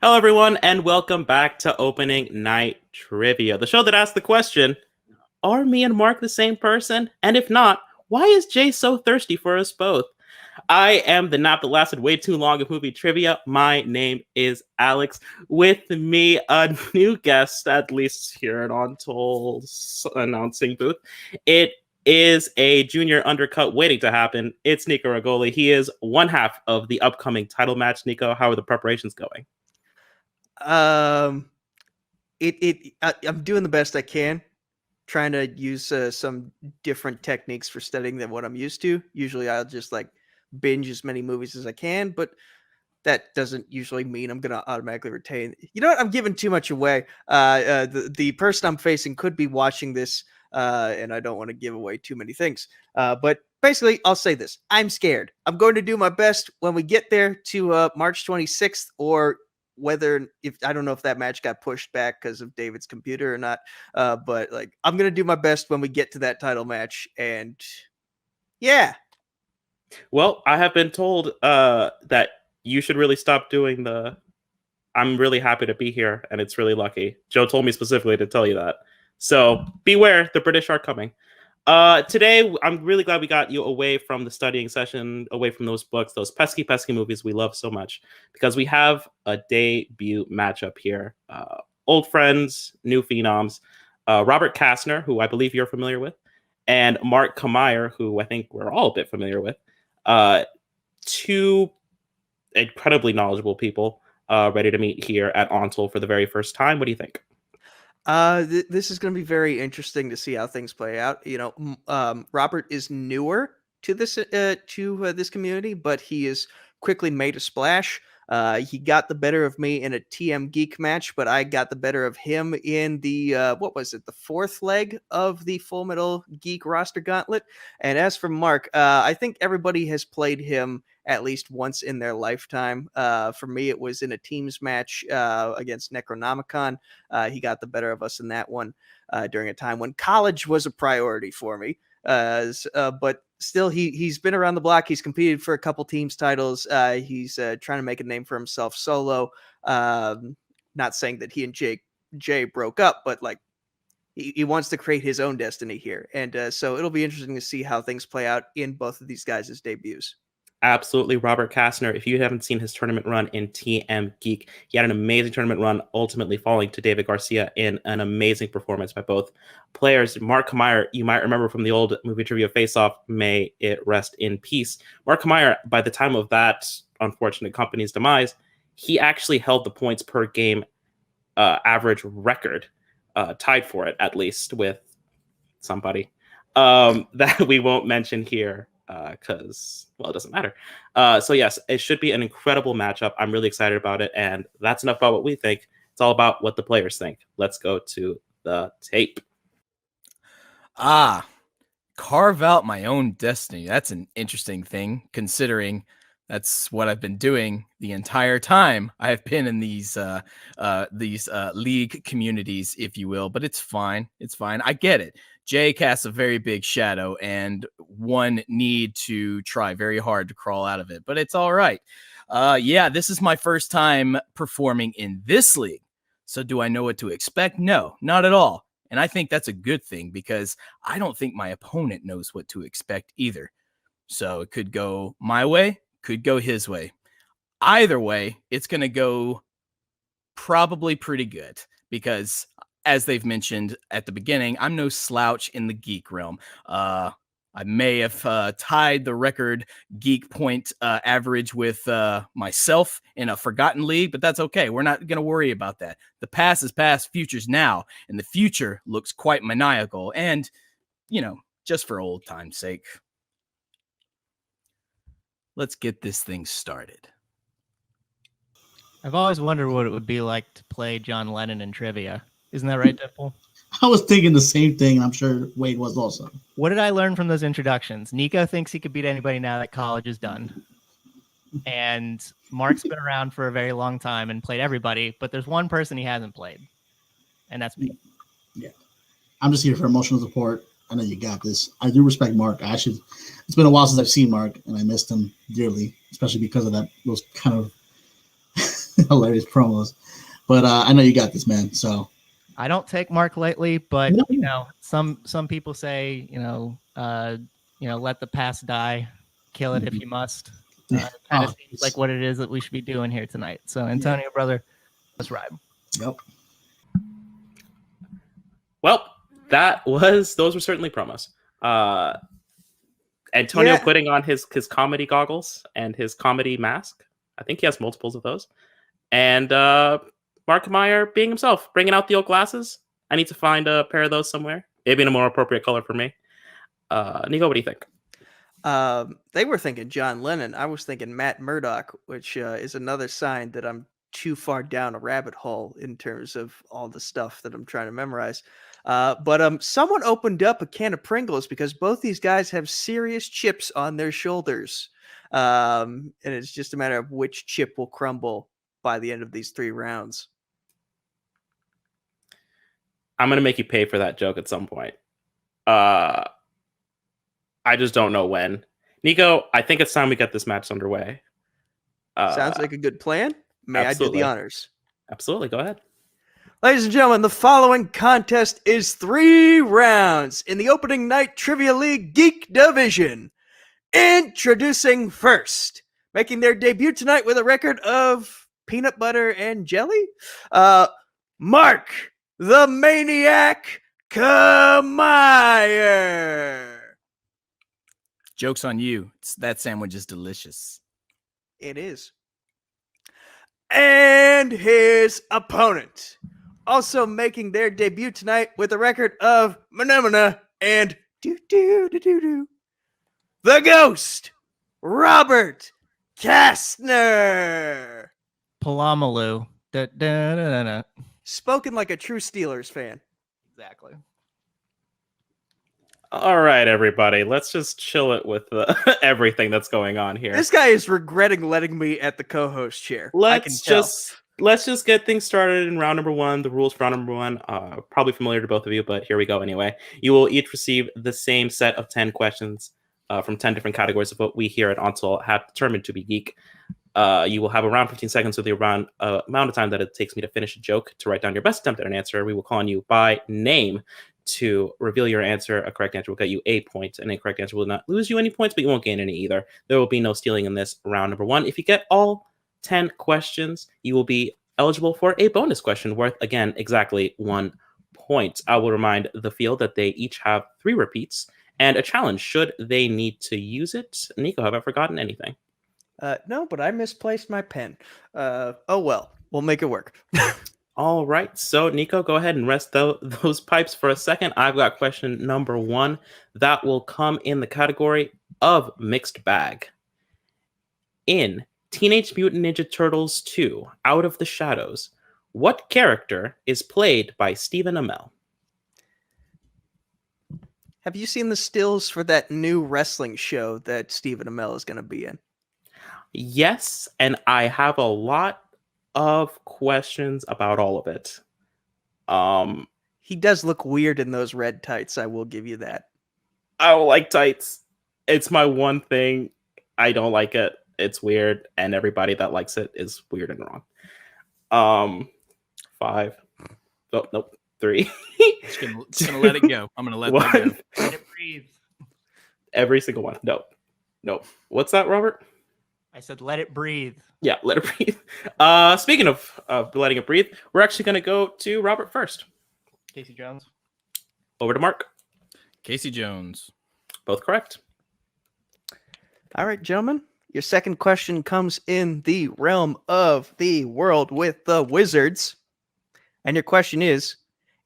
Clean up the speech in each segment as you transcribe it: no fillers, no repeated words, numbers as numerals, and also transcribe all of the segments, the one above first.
Hello, everyone, and welcome back to Opening Night Trivia, the show that asks the question, are me and Mark the same person? And if not, why is Jay so thirsty for us both? I am the nap that lasted way too long of movie trivia. My name is Alex. With me, a new guest, at least here at Untold's announcing booth. It is a junior undercut waiting to happen. It's Nico Regoli. He is one half of the upcoming title match. Nico, how are the preparations going? I'm doing the best I can, trying to use some different techniques for studying than what I'm used to. Usually I'll just like binge as many movies as I can, but that doesn't usually mean I'm going to automatically retain. You know what? I'm giving too much away. The person I'm facing could be watching this, and I don't want to give away too many things. But basically, I'll say this. I'm scared. I'm going to do my best when we get there to March 26th, or I don't know if that match got pushed back because of David's computer or not. But like, I'm going to do my best when we get to that title match. And yeah. Well, I have been told that you should really stop doing I'm really happy to be here, and it's really lucky. Joe told me specifically to tell you that. So beware, the British are coming. Today, I'm really glad we got you away from the studying session, away from those books, those pesky, pesky movies we love so much, because we have a debut matchup here. Old friends, new phenoms. Robert Castner, who I believe you're familiar with, and Mark Camire, who I think we're all a bit familiar with. Two incredibly knowledgeable people ready to meet here at Ontel for the very first time. What do you think? This is going to be very interesting to see how things play out. You know, Robert is newer to this this community, but he has quickly made a splash. He got the better of me in a TM Geek match, but I got the better of him in the the fourth leg of the Full Metal Geek roster gauntlet. And as for Mark, I think everybody has played him at least once in their lifetime. For me, it was in a teams match against Necronomicon. He got the better of us in that one during a time when college was a priority for me. But still, he's been around the block. He's competed for a couple teams titles. He's trying to make a name for himself solo. Not saying that he and Jay broke up, but like he wants to create his own destiny here. And so it'll be interesting to see how things play out in both of these guys' debuts. Absolutely, Robert Castner. If you haven't seen his tournament run in TM Geek, he had an amazing tournament run, ultimately falling to David Garcia in an amazing performance by both players. Mark Camire, you might remember from the old movie trivia face-off, may it rest in peace. Mark Camire, by the time of that unfortunate company's demise, he actually held the points per game average record, tied for it, at least, with somebody that we won't mention here. Because, well, it doesn't matter. So yes, it should be an incredible matchup. I'm really excited about it, and that's enough about what we think. It's all about what the players think. Let's go to the tape. Carve out my own destiny. That's an interesting thing, considering that's what I've been doing the entire time I have been in these league communities, if you will. But it's fine. It's fine. I get it. Jay casts a very big shadow, and one need to try very hard to crawl out of it. But it's all right. Yeah, this is my first time performing in this league. So do I know what to expect? No, not at all. And I think that's a good thing, because I don't think my opponent knows what to expect either. So it could go my way, could go his way. Either way, it's going to go probably pretty good, because as they've mentioned at the beginning, I'm no slouch in the geek realm. I may have tied the record geek point average with myself in a forgotten league, but that's okay. We're not going to worry about that. The past is past, future's now, and the future looks quite maniacal. And, you know, just for old time's sake, let's get this thing started. I've always wondered what it would be like to play John Lennon in trivia. Isn't that right, Deadpool? I was thinking the same thing, and I'm sure Wade was also. What did I learn from those introductions? Nico thinks he could beat anybody now that college is done. And Mark's been around for a very long time and played everybody, but there's one person he hasn't played, and that's me. Yeah. I'm just here for emotional support. I know you got this. I do respect Mark. It's been a while since I've seen Mark, and I missed him dearly, especially because of those kind of hilarious promos. But I know you got this, man. So I don't take Mark lightly, but No. you know, some people say, let the past die, kill it if you must. Kind of seems like what it is that we should be doing here tonight. So, Antonio, brother, let's ride. Yep. Well, those were certainly promos. Antonio putting on his comedy goggles and his comedy mask. I think he has multiples of those. And Mark Camire being himself, bringing out the old glasses. I need to find a pair of those somewhere. Maybe in a more appropriate color for me. Nico, what do you think? They were thinking John Lennon. I was thinking Matt Murdock, which is another sign that I'm too far down a rabbit hole in terms of all the stuff that I'm trying to memorize. But someone opened up a can of Pringles because both these guys have serious chips on their shoulders. And it's just a matter of which chip will crumble by the end of these 3 rounds. I'm going to make you pay for that joke at some point. I just don't know when. Nico, I think it's time we get this match underway. Sounds like a good plan. May absolutely. I do the honors? Absolutely. Go ahead. Ladies and gentlemen, the following contest is 3 rounds in the opening night Trivia League Geek Division. Introducing first, making their debut tonight with a record of peanut butter and jelly, Mark the Maniac Camire. Joke's on you. That sandwich is delicious. It is. And his opponent, also making their debut tonight with a record of Manamana and the Ghost, Robert Castner. Palamalu. Da, da, da, da, da. Spoken like a true Steelers fan. Exactly. All right, everybody. Let's just chill it with everything that's going on here. This guy is regretting letting me at the co-host chair. Let's just get things started in round number 1. The rules for round number 1 probably familiar to both of you, but here we go anyway. You will each receive the same set of 10 questions from 10 different categories of what we here at Onslaught have determined to be geek. You will have around 15 seconds with the amount of time that it takes me to finish a joke to write down your best attempt at an answer. We will call on you by name to reveal your answer. A correct answer will get you a point, and a correct answer will not lose you any points, but you won't gain any either. There will be no stealing in this round number 1. If you get all 10 questions, you will be eligible for a bonus question worth, again, exactly 1 point. I will remind the field that they each have 3 repeats and a challenge should they need to use it. Nico, have I forgotten anything? No, but I misplaced my pen. Oh well, we'll make it work. All right, so Nico, go ahead and rest those pipes for a second. I've got question number 1 that will come in the category of mixed bag. In Teenage Mutant Ninja Turtles 2, Out of the Shadows, what character is played by Stephen Amell? Have you seen the stills for that new wrestling show that Stephen Amell is going to be in? Yes, and I have a lot of questions about all of it. He does look weird in those red tights, I will give you that. I don't like tights. It's my one thing. I don't like it. It's weird, and everybody that likes it is weird and wrong. 5. Oh, nope. 3. Just gonna let it go. I'm gonna let that go. Let it breathe. Every single one. Nope. What's that, Robert? I said, let it breathe. Yeah, let it breathe. Speaking of letting it breathe, we're actually going to go to Robert first. Casey Jones. Over to Mark. Casey Jones. Both correct. All right, gentlemen. Your second question comes in the realm of the world with the wizards. And your question is,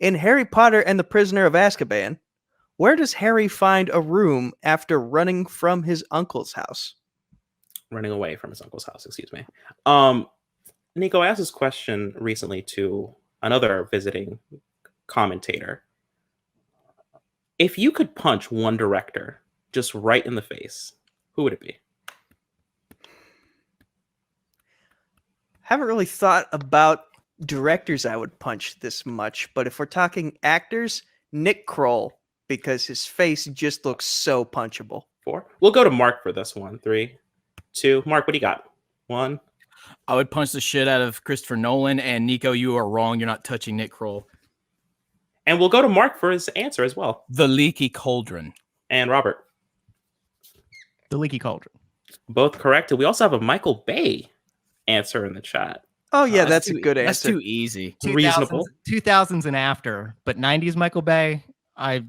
in Harry Potter and the Prisoner of Azkaban, where does Harry find a room after running from his uncle's house? Running away from his uncle's house, excuse me. Nico, I asked this question recently to another visiting commentator. If you could punch one director just right in the face, who would it be? Haven't really thought about directors I would punch this much, but if we're talking actors, Nick Kroll because his face just looks so punchable. 4. We'll go to Mark for this one. 3, 2. Mark, what do you got? 1. I would punch the shit out of Christopher Nolan, and Nico, you are wrong. You're not touching Nick Kroll. And we'll go to Mark for his answer as well. The Leaky Cauldron. And Robert. The Leaky Cauldron. Both correct. And we also have a Michael Bay answer in the chat. Oh yeah, that's a good That's answer. too easy. 2000s, Reasonable. 2000s and after, but 90s Michael Bay.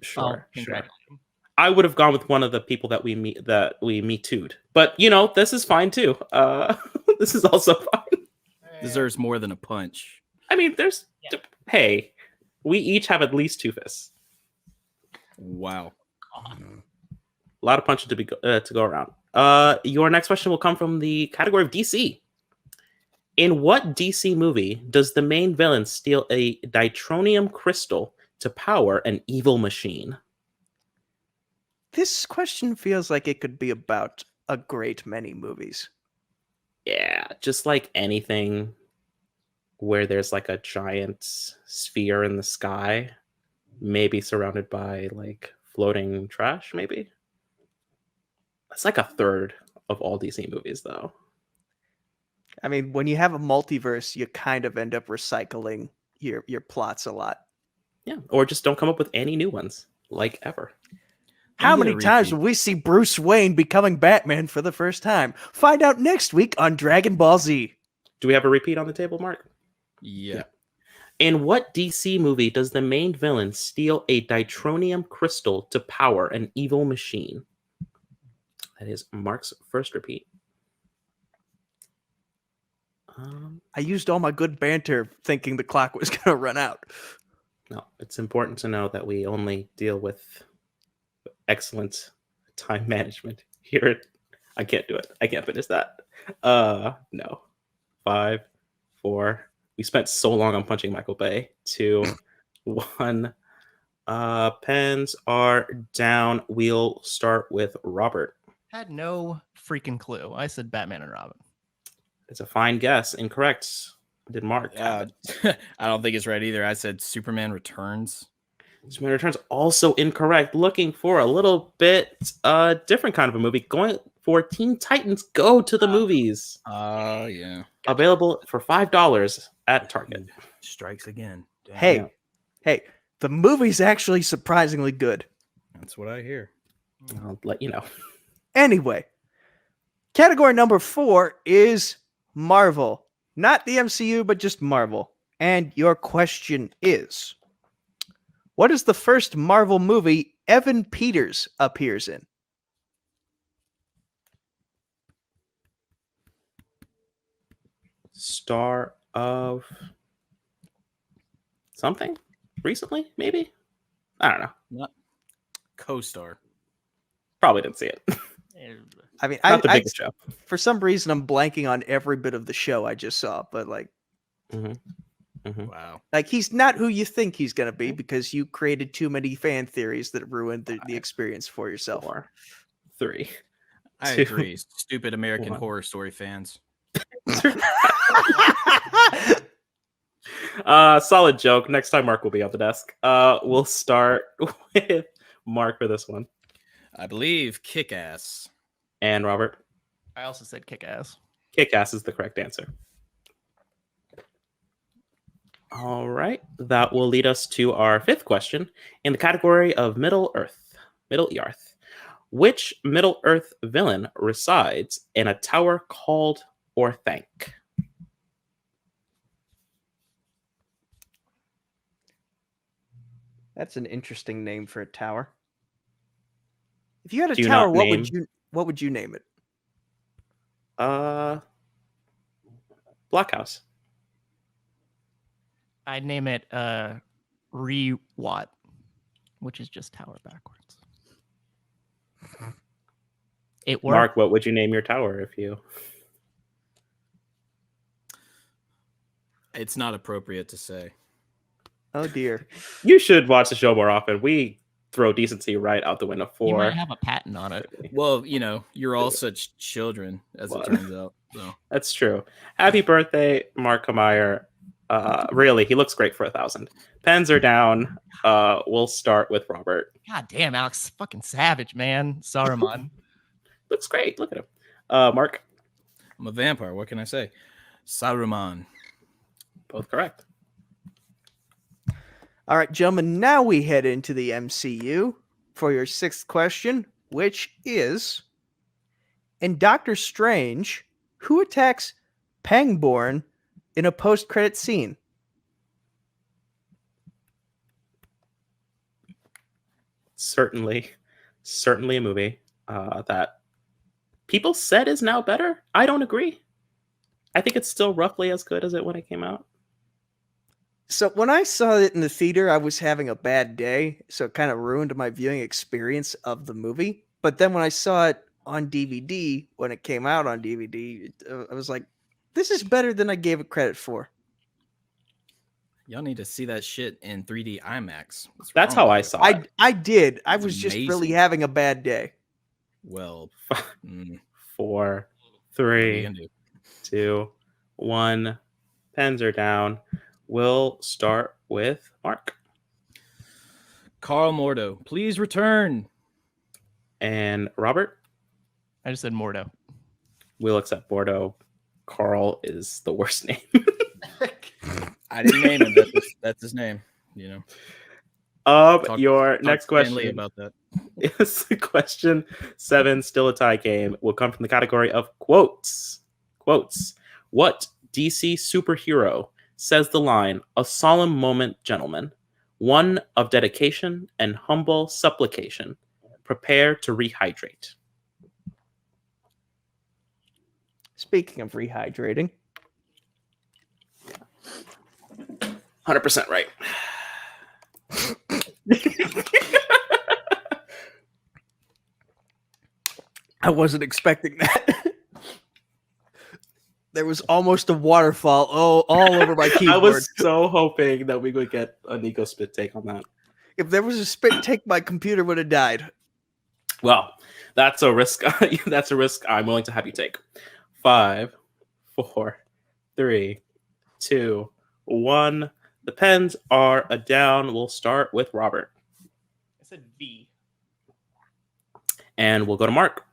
Sure. Congratulate him. I would have gone with one of the people that we Me Too'd. But, this is fine too. This is also fine. Deserves more than a punch. I mean, hey, we each have at least 2 fists. Wow. A lot of punches to go around. Your next question will come from the category of DC. In what DC movie does the main villain steal a Ditronium crystal to power an evil machine? This question feels like it could be about a great many movies. Yeah, just like anything where there's like a giant sphere in the sky, maybe surrounded by like floating trash, maybe. That's like a third of all DC movies, though. I mean, when you have a multiverse, you kind of end up recycling your plots a lot. Yeah, or just don't come up with any new ones, like ever. How many times will we see Bruce Wayne becoming Batman for the first time? Find out next week on Dragon Ball Z. Do we have a repeat on the table, Mark? Yeah. In what DC movie does the main villain steal a Ditronium crystal to power an evil machine? That is Mark's first repeat. I used all my good banter thinking the clock was going to run out. No, it's important to know that we only deal with excellent time management here. I can't do it. I can't finish that. No. 5, 4. We spent so long on punching Michael Bay. 2, 1. Pens are down. We'll start with Robert. Had no freaking clue. I said Batman and Robin. It's a fine guess. Incorrect. Did Mark? I don't think it's right either. I said Superman Returns. Superman Returns also incorrect. Looking for a little bit different kind of a movie. Going for Teen Titans Go to the Movies. Yeah. Available for $5 at Target. Strikes again. Damn. Hey, the movie's actually surprisingly good. That's what I hear. I'll let you know. Anyway, category number 4 is Marvel. Not the MCU, but just Marvel. And your question is, what is the first Marvel movie Evan Peters appears in? Star of something recently, maybe? I don't know. Not co-star. Probably didn't see it. I mean, Not the biggest show. For some reason, I'm blanking on every bit of the show I just saw, but Wow. like he's not who you think he's going to be because you created too many fan theories that ruined the experience for yourself. 4, 3. I 2, agree. Stupid American 1. Horror Story fans. Solid joke. Next time Mark will be on the desk. We'll start with Mark for this one. I believe Kick-Ass. And Robert. I also said Kick-Ass. Kick-Ass is the correct answer. All right. That will lead us to our 5th question in the category of Middle Earth. Which Middle Earth villain resides in a tower called Orthanc? That's an interesting name for a tower. If you had a Do you tower, not what would you name it? Blockhouse. I'd name it Re-Watt, which is just tower backwards. It worked. Mark, what would you name your tower if you... It's not appropriate to say. Oh dear. You should watch the show more often. We throw decency right out the window You for... might have a patent on it. Well, you're all such children, as it turns out. So. That's true. Happy birthday, Mark Camire. Really, he looks great for 1,000. Pens are down. We'll start with Robert. God damn, Alex, fucking savage, man. Saruman. Looks great. Look at him. Mark. I'm a vampire. What can I say? Saruman. Both correct. All right, gentlemen, now we head into the MCU for your sixth question, which is, in Doctor Strange, who attacks Pangborn in a post-credit scene? Certainly a movie that people said is now better. I don't agree. I think it's still roughly as good as it when it came out. So when I saw it in the theater, I was having a bad day, so it kind of ruined my viewing experience of the movie. But then when I saw it on DVD, when it came out on DVD, I was like, this is better than I gave it credit for. Y'all need to see that shit in 3D IMAX. That's how I saw it. I did. I It's was just amazing. really having a bad day. Well, 4, what are 3, you gonna do? 2, 1. Pens are down. We'll start with Mark. Carl Mordo, please return. And Robert. I just said Mordo. We'll accept Bordeaux. Carl is the worst name. I didn't name him. That's his name. You know. Your Talk next to Stan Lee question about that. is question 7, still a tie game, will come from the category of quotes. Quotes. What DC superhero says the line, "A solemn moment, gentlemen, one of dedication and humble supplication. Prepare to rehydrate"? Speaking of rehydrating, 100% right. I wasn't expecting that. There was almost a waterfall all over my keyboard. I was so hoping that we would get a Nico spit take on that. If there was a spit take, my computer would have died. Well, that's a risk. That's a risk I'm willing to have you take. 5, 4, 3, 2, 1. The pens are a down. We'll start with Robert. I said V. And we'll go to Mark.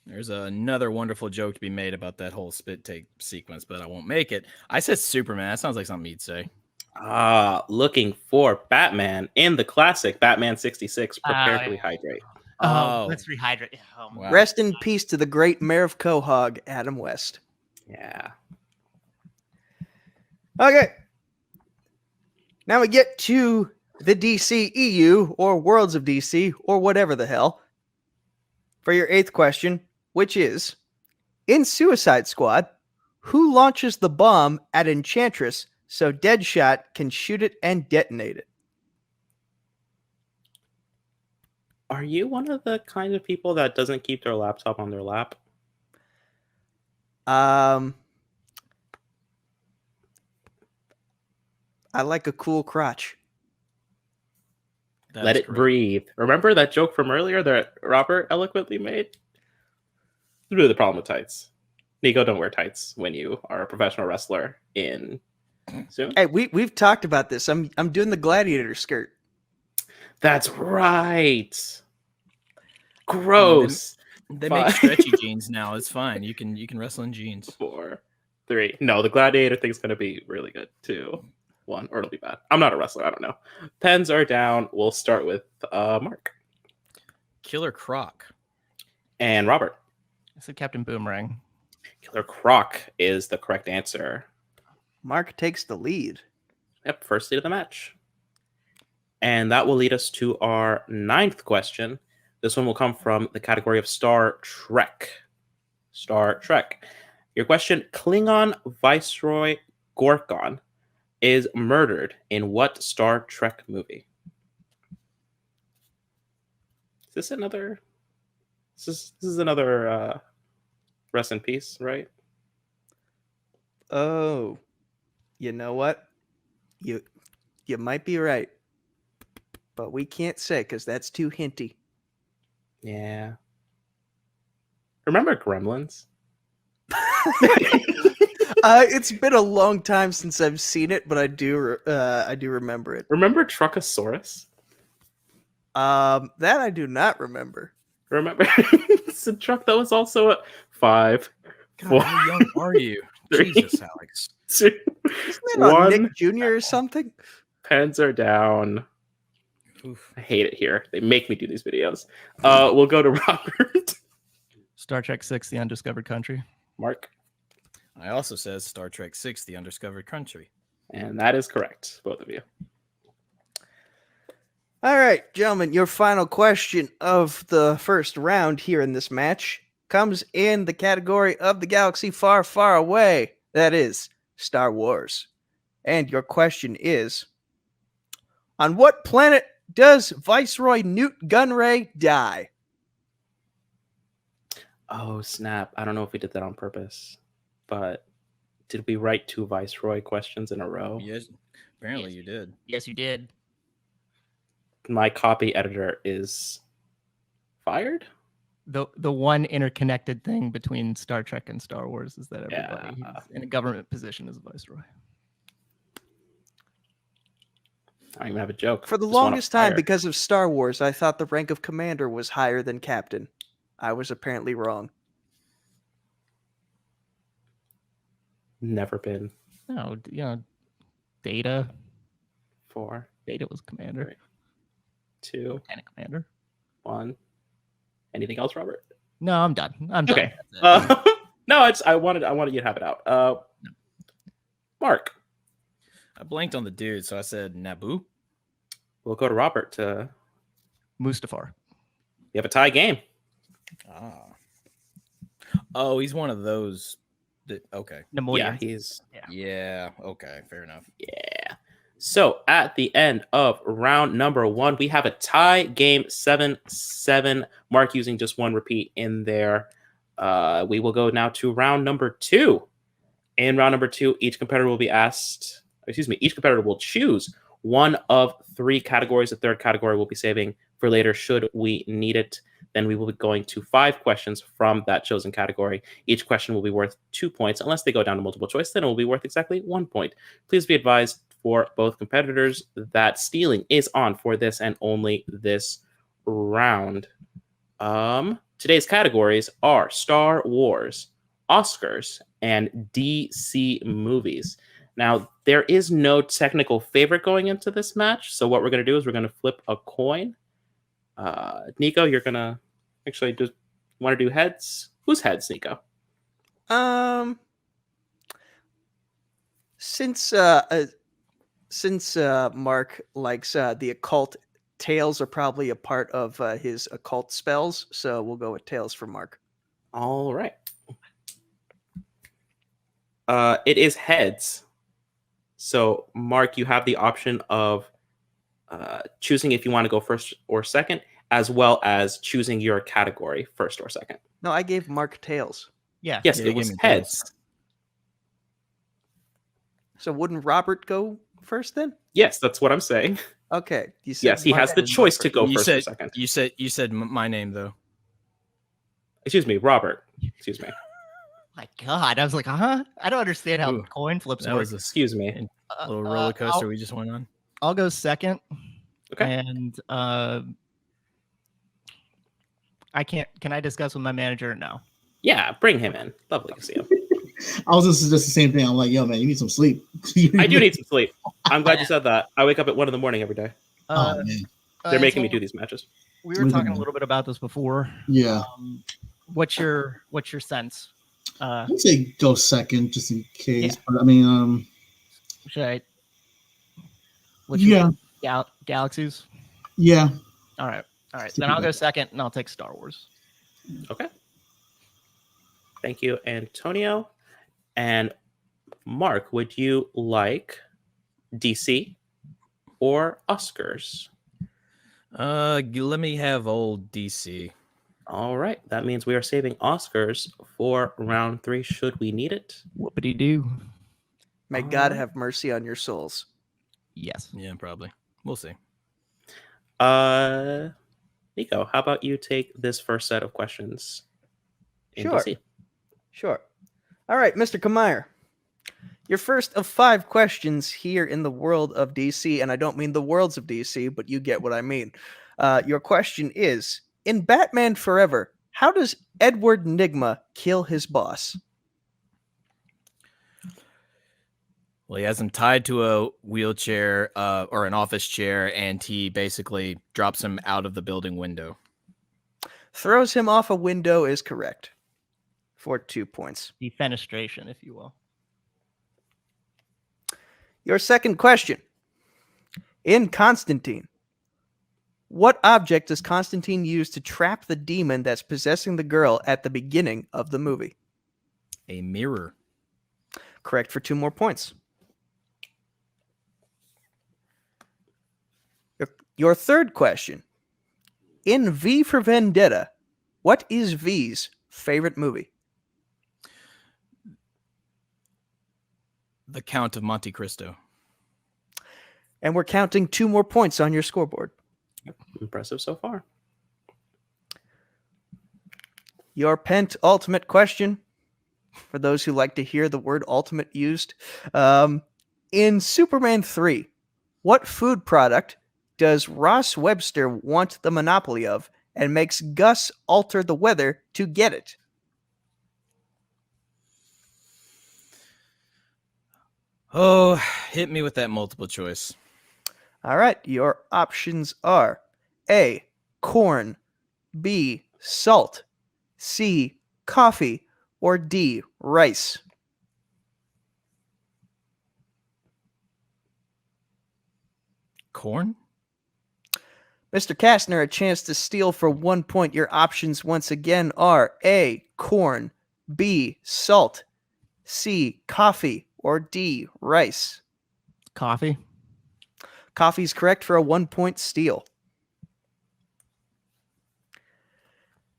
There's another wonderful joke to be made about that whole spit take sequence, but I won't make it. I said Superman. That sounds like something you'd say. Looking for Batman in the classic Batman 66. Prepare to yeah. rehydrate. Oh. Let's rehydrate. Oh, Wow. Rest in peace to the great mayor of Quahog, Adam West. Yeah. Okay. Now we get to the DC EU, or Worlds of DC, or whatever the hell, for your eighth question, which is, in Suicide Squad, who launches the bomb at Enchantress so Deadshot can shoot it and detonate it? Are you one of the kind of people that doesn't keep their laptop on their lap? I like a cool crotch. That Let is it correct. breathe. Remember that joke from earlier that Robert eloquently made? It's really the problem with tights. Nico, don't wear tights when you are a professional wrestler in soon. Hey, we've talked about this. I'm doing the gladiator skirt. That's right. Gross. They 5, make stretchy jeans now. It's fine. You can wrestle in jeans. 4, 3. No, the gladiator thing's going to be really good. 2, 1, or it'll be bad. I'm not a wrestler. I don't know. Pens are down. We'll start with Mark Killer Croc. and Robert. I said Captain Boomerang. Killer Croc is the correct answer. Mark takes the lead. Yep, first lead of the match. And that will lead us to our 9th question. This one will come from the category of Star Trek. Star Trek. Your question, Klingon Viceroy Gorkon is murdered in what Star Trek movie? Is this another... This is another rest in peace, right? Oh, you know what? You might be right, but we can't say because that's too hinty. Yeah. Remember Gremlins? It's been a long time since I've seen it, but I do remember it. Remember Truckosaurus? That I do not remember. Remember? It's a truck that was also a 5, God, 4, how young are you? 3, Jesus, Alex. 2, Isn't that on 1. Nick Jr. or something? Pens are down. Oof. I hate it here. They make me do these videos. We'll go to Robert. Star Trek 6: The Undiscovered Country. Mark. I also says Star Trek 6: The Undiscovered Country. And that is correct, both of you. All right, gentlemen, your final question of the first round here in this match comes in the category of the galaxy far, far away. That is Star Wars. And your question is, on what planet does Viceroy Newt Gunray die? Oh, snap. I don't know if we did that on purpose, but did we write 2 Viceroy questions in a row? Yes, apparently you did. Yes, you did. My copy editor is fired? The one interconnected thing between Star Trek and Star Wars is that everybody Yeah. who's in a government position is a viceroy. I don't even have a joke. For the Just wanna longest time, fire. because of Star Wars, I thought the rank of commander was higher than captain. I was apparently wrong. Never been. No, Data 4, was commander, Right. 2, lieutenant commander. 1. Anything else, Robert? No, I'm done. I'm done. Okay. That's it. No, I wanted you to have it out. Mark. I blanked on the dude, so I said Naboo. We'll go to Robert to Mustafar. you have a tie game. Ah. Oh, he's one of those. Okay. Nemoidians. Yeah, he's Yeah. Okay. Fair enough. yeah. So at the end of round number 1, we have a tie game 7-7. Mark using just one repeat in there. We will go now to round number 2. In round number 2, each competitor will choose one of 3 categories. The third category we'll be saving for later should we need it. Then we will be going to 5 questions from that chosen category. Each question will be worth 2 points. Unless they go down to multiple choice, then it will be worth exactly 1 point. Please be advised for both competitors that stealing is on for this and only this round. Today's categories are Star Wars, Oscars, and DC movies. Now, there is no technical favorite going into this match. So what we're going to do is we're going to flip a coin. Nico, you're going to actually just want to do heads? Who's heads, Nico? Since Mark likes the occult, tails are probably a part of his occult spells, so we'll go with tails for Mark. All right. It is heads. So, Mark, you have the option of choosing if you want to go first or second, as well as choosing your category first or second. No, I gave Mark tails. Yeah. Yes, Yeah, it you was gave me heads. tails. So wouldn't Robert go first then? Yes, that's what I'm saying. Okay. You said Yes, he Mark has the would choice to first. go You first or said second. you said my name though. Excuse me, Robert. Excuse me. My God, I was like, huh? I don't understand how Ooh, coin flips That work. was a Excuse me. little roller coaster we just went on. I'll go second. Okay. And can I discuss with my manager? No. Yeah, bring him in. Lovely to see him. I was just the same thing. I'm like, yo, man, you need some sleep. I do need some sleep. I'm glad you said that. I wake up at 1 a.m. every day. Oh man, They're making me so do these matches. We were talking a little bit about this before. yeah. What's your sense? I'd say go second just in case. Yeah. But I mean, Should I? What's your yeah, galaxies? yeah. All right. Then I'll go second, and I'll take Star Wars. Okay. Thank you, Antonio. And Mark, would you like DC or Oscars? Let me have old DC. All right. That means we are saving Oscars for round 3 should we need it. Whoopity doo. May God have mercy on your souls. Yes. Yeah, probably. We'll see. Nico, how about you take this first set of questions in Sure. DC? Sure. All right, Mr. Camire. Your first of 5 questions here in the world of DC, and I don't mean the worlds of DC, but you get what I mean. Your question is, in Batman Forever, how does Edward Nigma kill his boss? Well, he has him tied to a wheelchair or an office chair, and he basically drops him out of the building window. Throws him off a window is correct. For 2 points. Defenestration, if you will. Your second question. In Constantine, what object does Constantine use to trap the demon that's possessing the girl at the beginning of the movie? A mirror. Correct for 2 more points. Your third question. In V for Vendetta, what is V's favorite movie? The Count of Monte Cristo. And we're counting 2 more points on your scoreboard. Impressive so far. Your penultimate question, for those who like to hear the word ultimate used. In Superman 3, what food product does Ross Webster want the monopoly of and makes Gus alter the weather to get it? Oh, hit me with that multiple choice. All right, your options are A, corn, B, salt, C, coffee, or D, rice. Corn? Mr. Castner, a chance to steal for 1 point. Your options once again are A, corn, B, salt, C, coffee, or D, rice. Coffee. Coffee's correct for a 1 point steal.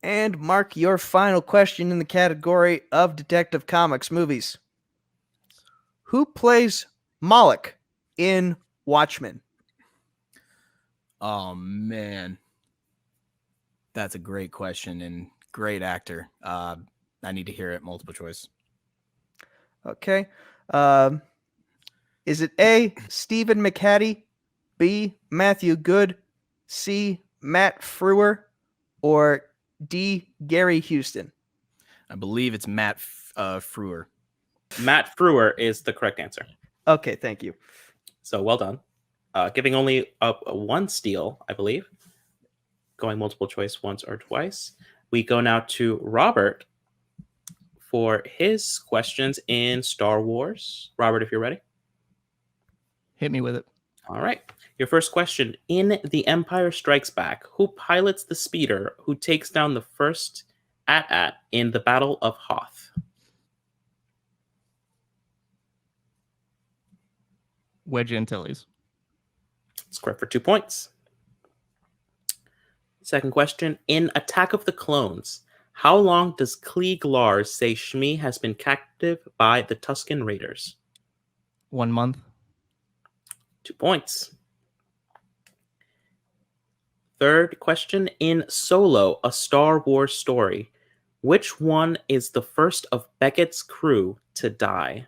And Mark, your final question in the category of Detective Comics movies. Who plays Malik in Watchmen? Oh, man. That's a great question and great actor. I need to hear it. Multiple choice. Okay. Is it A, Stephen McHattie, B, Matthew Good, C, Matt Frewer, or D, Gary Houston? I believe it's Matt Frewer. Matt Frewer is the correct answer. Okay, thank you. So well done. Giving only up 1 steal, I believe. Going multiple choice once or twice. We go now to Robert for his questions in Star Wars. Robert, if you're ready. Hit me with it. All right. Your first question. In The Empire Strikes Back, who pilots the speeder who takes down the first AT-AT in the Battle of Hoth? Wedge Antilles. It's correct for 2 points. Second question. In Attack of the Clones, how long does Klieg Lars say Shmi has been captive by the Tusken Raiders? 1 month. 2 points. Third question. In Solo, A Star Wars Story, which one is the first of Beckett's crew to die?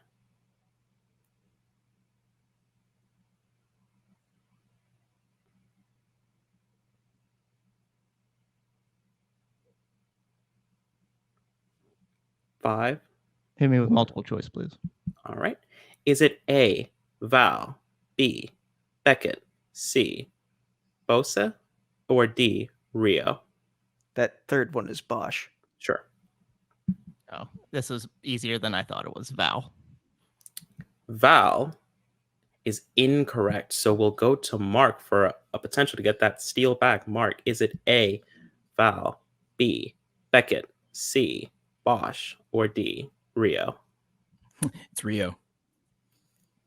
Five. Hit me with multiple choice, please. All right. Is it A, Val, B, Beckett, C, Bosa, or D, Rio? That third one is Bosch. Sure. Oh, this is easier than I thought it was. Val. Val is incorrect. So we'll go to Mark for a potential to get that steal back. Mark, is it A, Val, B, Beckett, C, Bosch, or D, Rio? It's Rio.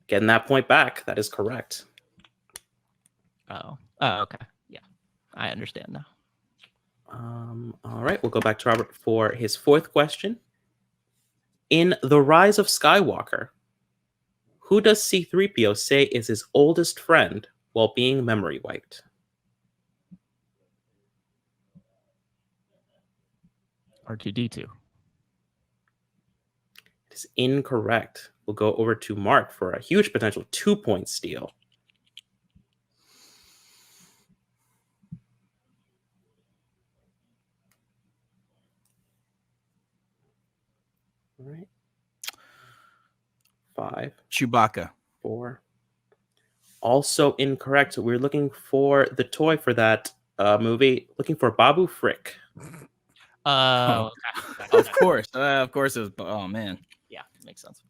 Getting that point back. That is correct. Oh. Oh, okay. Yeah. I understand now. All right. We'll go back to Robert for his fourth question. In The Rise of Skywalker, who does C-3PO say is his oldest friend while being memory wiped? R2D2. It is is incorrect. We'll go over to Mark for a huge potential 2-point steal. All right. 5. Chewbacca. 4. Also incorrect. We're looking for the toy for that movie. Looking for Babu Frick. Okay. Of course. Of course it was. Oh, man. Yeah, makes sense.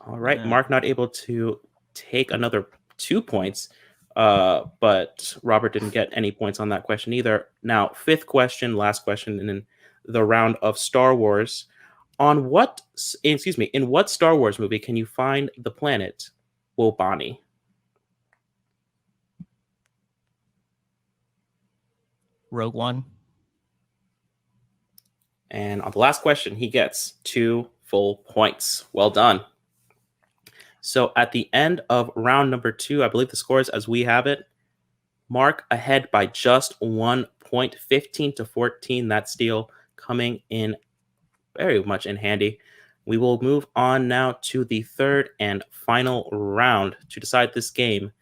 All right. Yeah. Mark not able to take another 2 points. But Robert didn't get any points on that question either. Now, 5th question, last question in the round of Star Wars. In what Star Wars movie can you find the planet Wobani? Rogue One. And on the last question, he gets 2 full points. Well done. So at the end of round number 2, I believe the scores as we have it, Mark ahead by just 1 point, 15-14. That steal coming in very much in handy. We will move on now to the 3rd and final round to decide this game.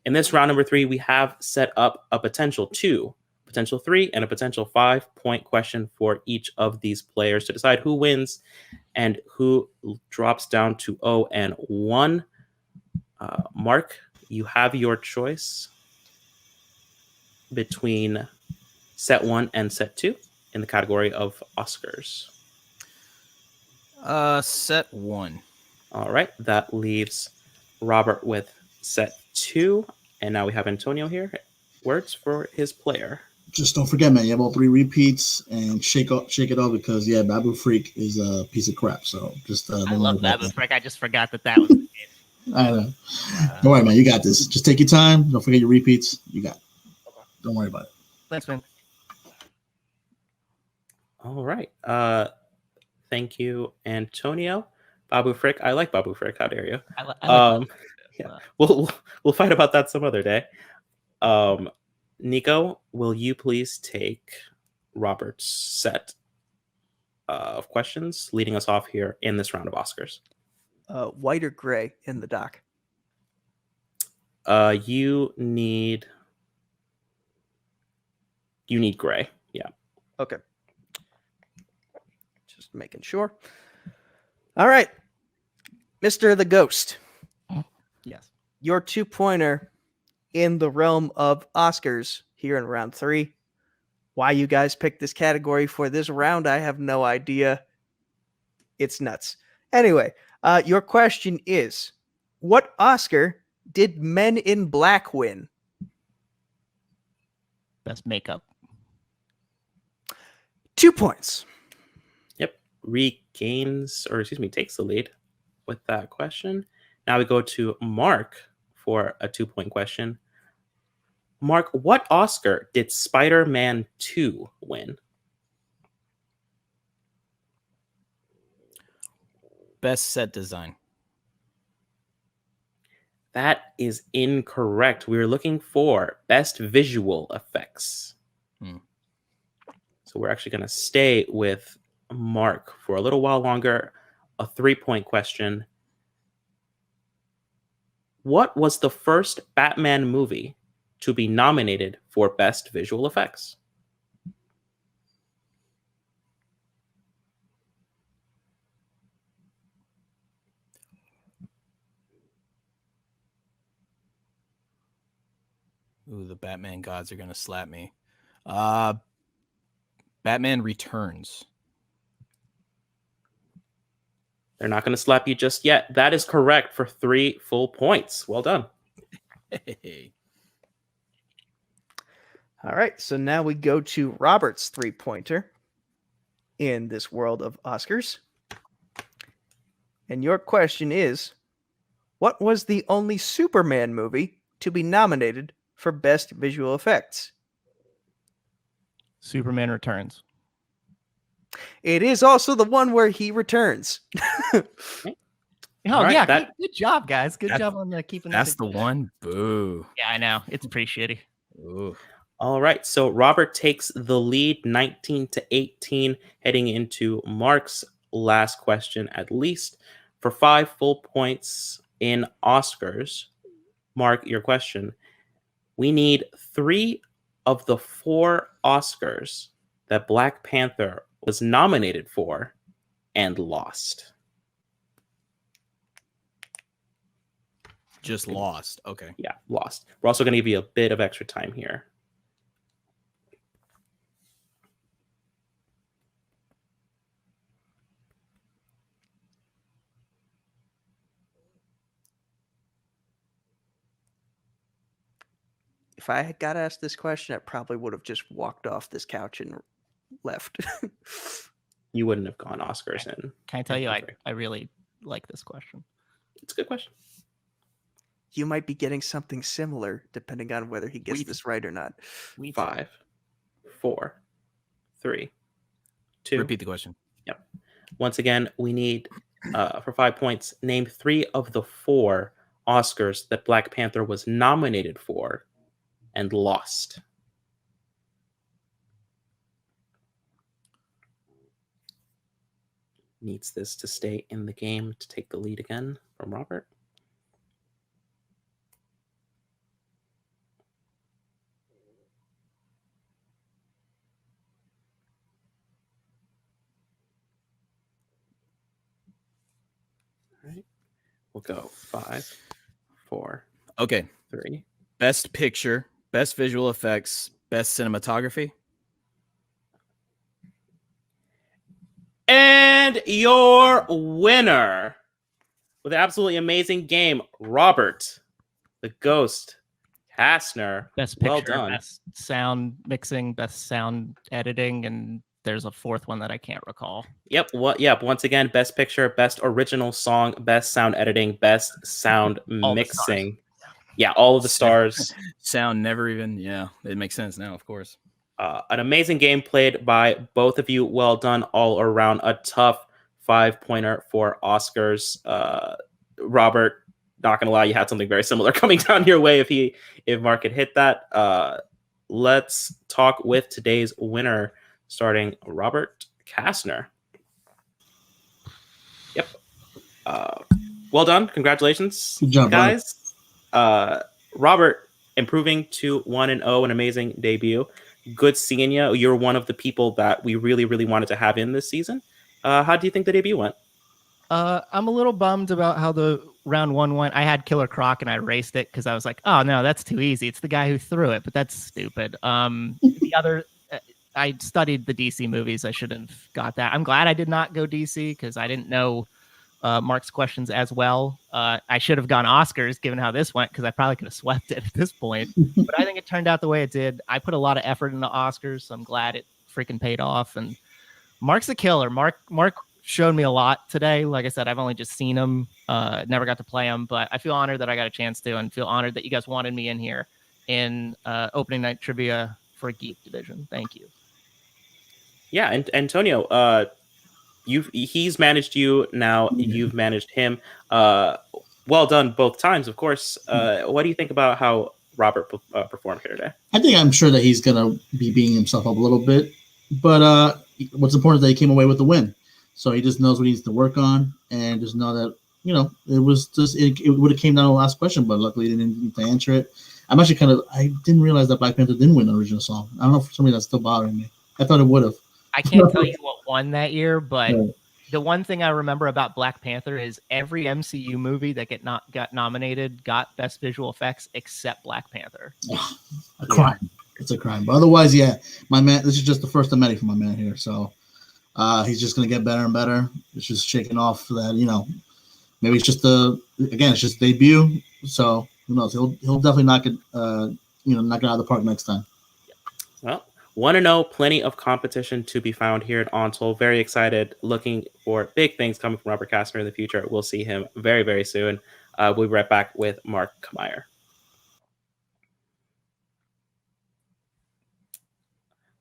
In this round number 3, we have set up a potential 2, potential 3, and a potential 5-point question for each of these players to decide who wins and who drops down to 0 and 1. Mark, you have your choice between set 1 and set 2 in the category of Oscars. Set 1. All right, that leaves Robert with set 2, and now we have Antonio here. Words for his player. Just don't forget, man. You have all 3 repeats, and shake it off because Babu Freak is a piece of crap. So just I love Babu Frick. I just forgot that was the game. I know. Don't worry, man. You got this. Just take your time. Don't forget your repeats. You got it. Okay. Don't worry about it. Thanks, man. All right. Thank you, Antonio. Babu Frick. I like Babu Frick. How dare you? I like yeah. We'll fight about that some other day. Nico, will you please take Robert's set of questions, leading us off here in this round of Oscars? White or gray in the dock? You need gray. Yeah. Okay. Just making sure. All right. Mr. the Ghost. Yes. Your 2-pointer in the realm of Oscars here in round 3. Why you guys picked this category for this round, I have no idea. It's nuts. Anyway, your question is, what Oscar did Men in Black win? Best makeup. 2 points. Yep. Takes the lead with that question. Now we go to Mark for a 2-point question. Mark, what Oscar did Spider-Man 2 win? Best set design. That is incorrect. We were looking for best visual effects. So we're actually going to stay with Mark for a little while longer. A 3-point question. What was the first Batman movie to be nominated for best visual effects? Ooh, the Batman gods are going to slap me. Batman Returns. They're not going to slap you just yet. That is correct for 3 full points. Well done. Hey. All right, so now we go to Robert's 3-pointer in this world of Oscars. And your question is, what was the only Superman movie to be nominated for Best Visual Effects? Superman Returns. It is also the one where he returns. Oh, Right, yeah. Good job, guys. Good job on keeping That's this. the one. Boo. Yeah, I know. It's pretty shitty. Ooh. All right, so Robert takes the lead 19-18, heading into Mark's last question, at least For 5 full points in Oscars, Mark, your question. We need 3 of the 4 Oscars that Black Panther was nominated for and lost. Just lost. Okay. Yeah, lost. We're also going to give you a bit of extra time here. If I had got asked this question, I probably would have just walked off this couch and left. You wouldn't have gone Oscars in. Can I tell you, I really like this question. It's a good question. You might be getting something similar depending on whether he gets this right or not. 5, 4, 3, 2. Repeat the question. Yep. Once again, we need, for 5 points, name 3 of the 4 Oscars that Black Panther was nominated for and lost. Needs this to stay in the game to take the lead again from Robert. All right. We'll go 5, 4, Okay. 3. Best picture, best visual effects, best cinematography. And your winner with an absolutely amazing game, Robert, the Ghost, Castner. Best picture, Well done. best sound mixing, best sound editing, and there's a fourth one that I can't recall. Yep. Yep. Once again, best picture, best original song, best sound editing, best sound All the mixing. Yeah, all of the stars. Sound never even. Yeah, it makes sense now, of course. An amazing game played by both of you. Well done all around. A tough 5-pointer for Oscars. Robert, not gonna lie, you had something very similar coming down your way if Mark had hit that. Let's talk with today's winner, starting Robert Castner. Yep. Well done. Congratulations, Good job, guys. Robert improving to 1-0, an amazing debut. Good seeing you. You're one of the people that we really, really wanted to have in this season. How do you think the debut went? I'm a little bummed about how the round 1 went. I had Killer Croc and I erased it because I was like, oh no, that's too easy. It's the guy who threw it, but that's stupid. The other, I studied the DC movies. I should have got that. I'm glad I did not go DC because I didn't know Mark's questions as well. I should have gone Oscars given how this went because I probably could have swept it at this point. But I think it turned out the way it did. I put a lot of effort into Oscars, so I'm glad it freaking paid off. And Mark's a killer. Mark showed me a lot today. Like I said, I've only just seen him, never got to play him, but I feel honored that I got a chance to, and feel honored that you guys wanted me in here in opening night trivia for Geek Division. Thank you. Yeah, and Antonio, he's managed you now. You've managed him. Well done both times, of course. What do you think about how Robert performed here today? I'm sure that he's gonna be beating himself up a little bit, but what's important is that he came away with the win. So he just knows what he needs to work on, and just know that it was just it would have came down to the last question, but luckily he didn't need to answer it. I didn't realize that Black Panther didn't win the original song. I don't know, for some reason that's still bothering me. I thought it would have. I can't tell you what won that year, but Yeah. the one thing I remember about Black Panther is every MCU movie that got nominated got best visual effects except Black Panther. A crime. It's a crime. But otherwise, yeah, my man, this is just the first I'm for my man here. So he's just going to get better and better. It's just shaking off that, maybe it's just it's just debut. So who knows? He'll definitely knock it out of the park next time. Well, 1-0, plenty of competition to be found here at Onsol. Very excited, looking for big things coming from Robert Castner in the future. We'll see him very, very soon. We'll be right back with Mark Camire.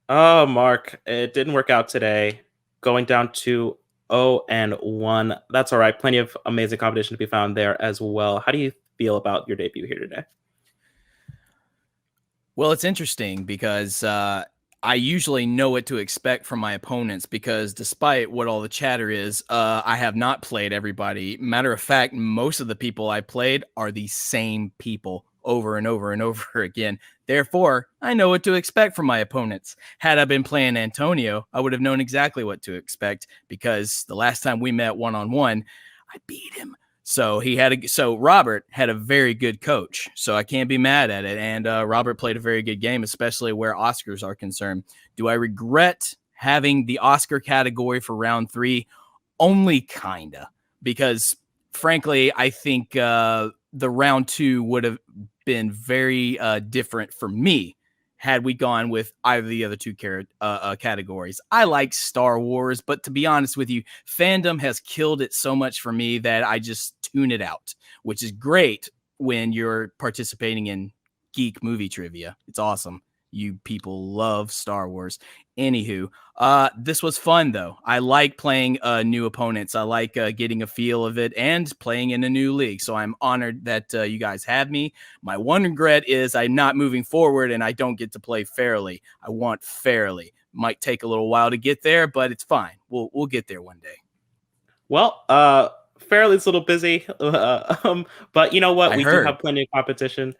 Oh, Mark, it didn't work out today. Going down to 0-1. That's all right. Plenty of amazing competition to be found there as well. How do you feel about your debut here today? Well, it's interesting because I usually know what to expect from my opponents because despite what all the chatter is, I have not played everybody. Matter of fact, most of the people I played are the same people over and over and over again. Therefore, I know what to expect from my opponents. Had I been playing Antonio, I would have known exactly what to expect because the last time we met one-on-one, I beat him. So Robert had a very good coach, so I can't be mad at it. And Robert played a very good game, especially where Oscars are concerned. Do I regret having the Oscar category for round 3? Only kinda, because frankly, I think the round 2 would have been very different for me had we gone with either of the other two categories. I like Star Wars, but to be honest with you, fandom has killed it so much for me that I just tune it out, which is great when you're participating in geek movie trivia. It's awesome. You people love Star Wars. Anywho, this was fun, though. I like playing new opponents. I like getting a feel of it and playing in a new league. So I'm honored that you guys have me. My one regret is I'm not moving forward and I don't get to play fairly. I want fairly. Might take a little while to get there, but it's fine. We'll get there one day. Well, Fairly's a little busy, but you know what? We do have plenty of competition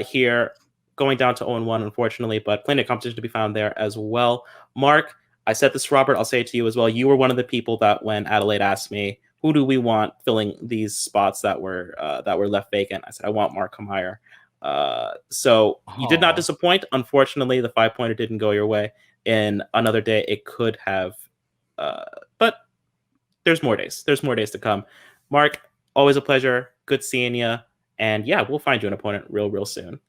here. Going down to 0-1, unfortunately, but plenty of competition to be found there as well. Mark, I said this to Robert, I'll say it to you as well. You were one of the people that when Adelaide asked me, who do we want filling these spots that were left vacant, I said, I want Mark Camire. So you did not disappoint. Unfortunately, the 5-pointer didn't go your way. In another day, it could have, but there's more days. There's more days to come. Mark, always a pleasure. Good seeing you. And yeah, we'll find you an opponent real soon.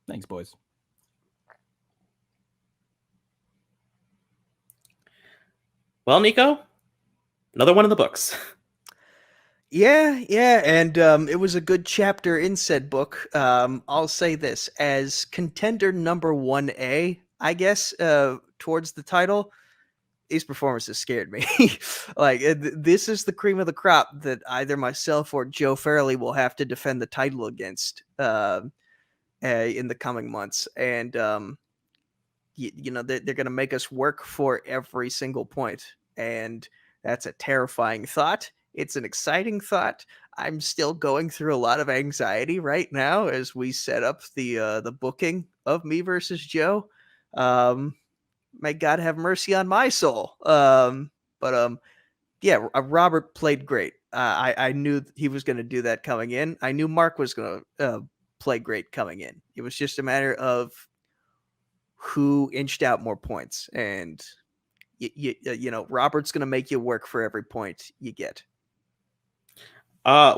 Thanks, boys. Well, Nico, another one in the books. Yeah, and it was a good chapter in said book. I'll say this, as contender number 1A, I guess, towards the title, these performances scared me. Like, this is the cream of the crop that either myself or Joe Fairley will have to defend the title against in the coming months. And, you know, they're going to make us work for every single point. And that's a terrifying thought. It's an exciting thought. I'm still going through a lot of anxiety right now as we set up the booking of me versus Joe. May God have mercy on my soul. Yeah, Robert played great. I knew he was going to do that coming in. I knew Mark was going to play great coming in. It was just a matter of who inched out more points. And, you know, Robert's going to make you work for every point you get. I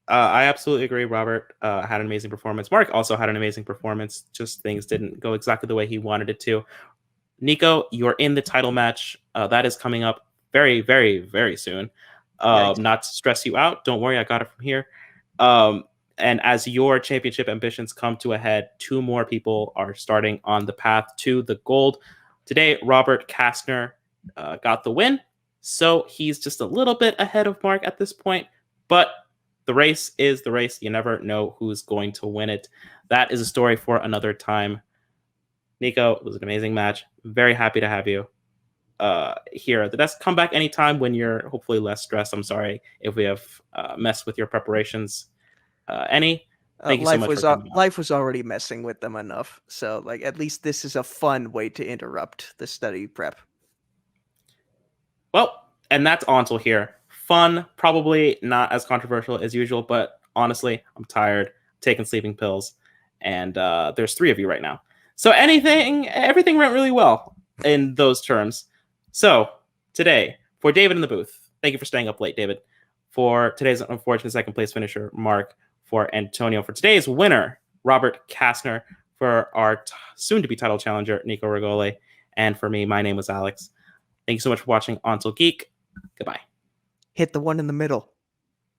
absolutely agree. Robert had an amazing performance. Mark also had an amazing performance. Just things didn't go exactly the way he wanted it to. Nico, you're in the title match. That is coming up very, very, very soon. Right. Not to stress you out. Don't worry, I got it from here. And as your championship ambitions come to a head, 2 more people are starting on the path to the gold. Today, Robert Castner got the win. So he's just a little bit ahead of Mark at this point. But the race is the race. You never know who's going to win it. That is a story for another time. Nico, it was an amazing match. Very happy to have you here. The best, come back anytime when you're hopefully less stressed. I'm sorry if we have messed with your preparations. Thank you so much for coming on. Life was already messing with them enough. So, like, at least this is a fun way to interrupt the study prep. Well, and that's Ontil here. Fun, probably not as controversial as usual, but honestly, I'm tired, taking sleeping pills, and there's 3 of you right now. So everything went really well in those terms. So today, for David in the booth, thank you for staying up late, David. For today's unfortunate second place finisher, Mark. For Antonio. For today's winner, Robert Castner. For our soon-to-be title challenger, Nico Rigoli. And for me, my name was Alex. Thank you so much for watching Ontil Geek. Goodbye. Hit the one in the middle.